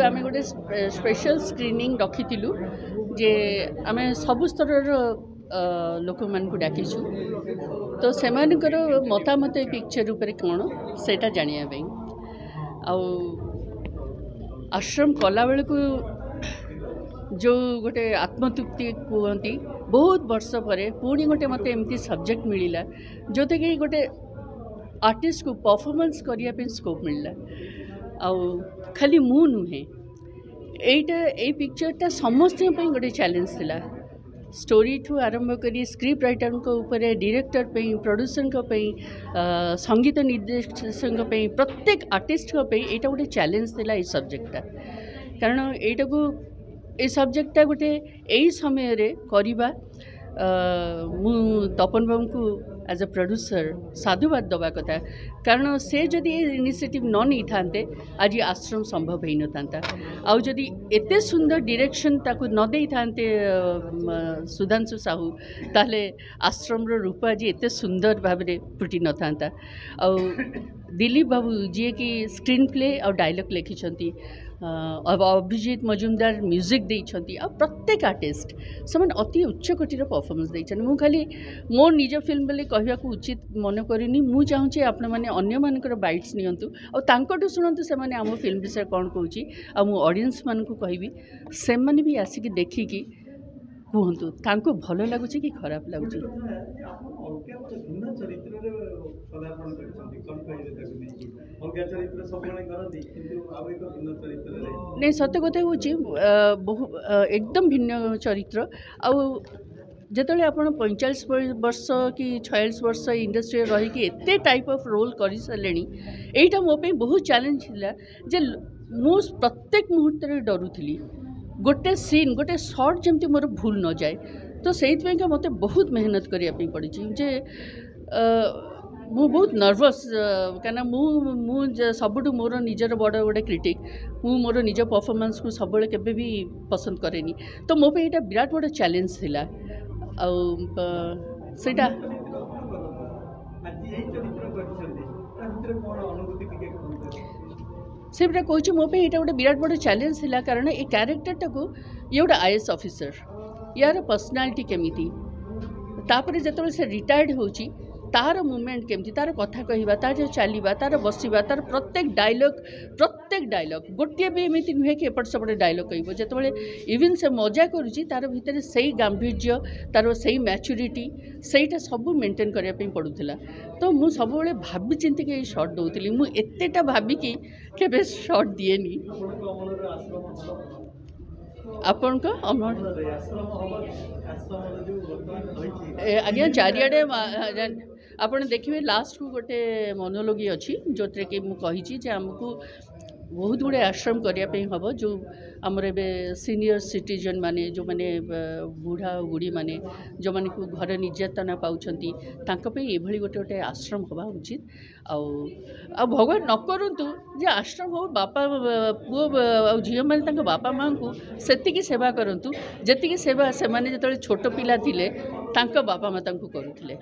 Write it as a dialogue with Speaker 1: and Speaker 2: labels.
Speaker 1: आम गोटे special screening रखीलु जे आम सबु स्तर लोक मान को डाकिछु तो से मतामत पिक्चर उपर कौन से जानापी आश्रम कला बेलू जो गोटे आत्मतृप्ति कहती बहुत वर्ष पर पुणी गोटे मत एमती सब्जेक्ट मिलला जो कि गोटे आर्टिस्ट को परफॉर्मेंस करने स्कोप मिलला आउ खाली मु नुहे एटा ए पिक्चरटा समस्त गोटे चैलेंज थिला स्टोरी ठू आरंभ करी स्क्रिप्ट राइटर को ऊपर डायरेक्टर पे प्रोड्यूसर को पे संगीत निर्देशक पे प्रत्येक आर्टिस्ट को पे एटा गोटे चैलेंज थिला ए सब्जेक्टटा कारण एटा को ए सब्जेक्टटा गोटे यही समय रे करिबा मु तपन बाबू को एज अ प्रोड्यूसर साधुवाद दबा कथा कारण से जदि इनिशिएटिव न नहीं थांते आज आश्रम संभव हो न था आउ जदि एते सुंदर डायरेक्शन ताकू न दे थांते सुधांशु साहू ताले आश्रम रो रूप आज एते सुंदर भाव में फुटी न था आउ दिलीप बाबू जी की स्क्रीन प्ले और डायलॉग लिखिं अभिजीत मजुमदार म्यूजिक देइछंती आ प्रत्येक आर्टिस्ट से अति उच्च कोटीर परफॉर्मेंस देइछन मु खाली मो निज फिल्म बोली कहवा उचित मन करनी मु चाहूँगी आपण मैंने अन्य मानकर बाइट्स नियंतु और तांकटू शुणु से मैंने आम फिल्म विषय कौन कहूँ आ मु ऑडियंस मान को कहबी से माने भी आसिक देखिकी कहतु तांको भल लगुच कि खराब लगुच नहीं सत्य कथा हूँ बहु एकदम भिन्न चरित्र आउ जिते आप 45 वर्ष कि 46 वर्ष इंडस्ट्री रही एते टाइप ऑफ रोल कर सारे यहीटा मोप बहुत चैलेंज थिला जे मु प्रत्येक मुहूर्त डरुली गोटे सीन गोटे शॉट जमती मोर भूल न जाए तो से मत बहुत मेहनत करने पड़ी जे मु बहुत नर्वस कहीं सबुठ मोर निजर बड़ गोटे क्रिटिक मु मोर निज परफॉर्मेंस को सब केबे भी पसंद करेनी तो मो पे विराट बड़ चैलेंज थिला सेटा से कहूँ मो पे गोटे विराट बड़ चैलेंज थिला कारण ए क्यारेक्टरटा को ये गोटे आईएएस ऑफिसर यार पर्सनालिटी केमिति तापर जो से रिटायर्ड होची तार मूवमेंट केमती तार कथा कहवा तार जो चलवा तार बसवा तार प्रत्येक डायलॉग गोटे भी एमती नुहे कि एपट सेपटे डायलॉग कह जो इवन से मजा करुच्ची तार भितर से गांभीर्य तार से मैच्योरिटी सेटा सब मेंटेन करने पड़ूला तो मु सब भाभी चिंती कि शॉट दौली मुझेटा भाविकी केबे शॉट दिएनी आपण को आज्ञा चारिआडे आपण देखिए लास्ट को गोटे मोनोलोगी अच्छी जो कि मुझे आमको बहुत गुड़े आश्रम करने हम जो आमर ए सीनियर सिटीजन माने जो माने बुढ़ा बुढ़ी माने जो माने को घर निर्यातना पाउछंती ये गोटे गोटे आश्रम हवा उचित आ भगवान न करंतु जे आश्रम हो बापा पुओ झील मैंने बापा माँ को सेतिकी सेवा करंतु जेतिकी सेवा से माने जतले छोट पिला थिले तांका बापा माँ करुथिले।